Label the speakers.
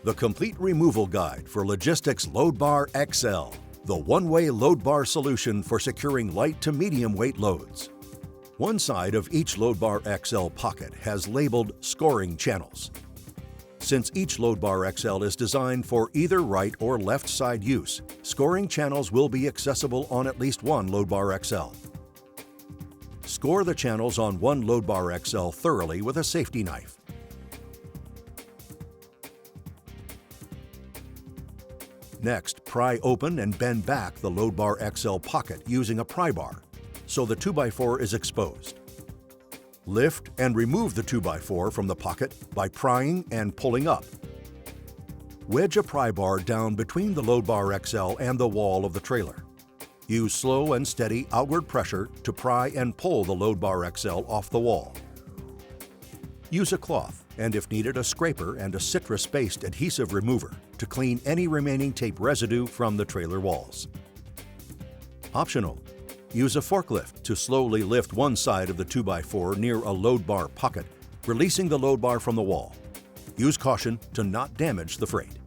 Speaker 1: The complete removal guide for Logistics Loadbar XL, the one-way load bar solution for securing light to medium weight loads. One side of each Loadbar XL pocket has labeled scoring channels. Since each Loadbar XL is designed for either right or left side use, scoring channels will be accessible on at least one Loadbar XL. Score the channels on one Loadbar XL thoroughly with a safety knife. Next, pry open and bend back the Loadbar XL pocket using a pry bar, so the 2x4 is exposed. Lift and remove the 2x4 from the pocket by prying and pulling up. Wedge a pry bar down between the Loadbar XL and the wall of the trailer. Use slow and steady outward pressure to pry and pull the Loadbar XL off the wall. Use a cloth and, if needed, a scraper and a citrus-based adhesive remover to clean any remaining tape residue from the trailer walls. Optional: use a forklift to slowly lift one side of the 2x4 near a load bar pocket, releasing the load bar from the wall. Use caution to not damage the freight.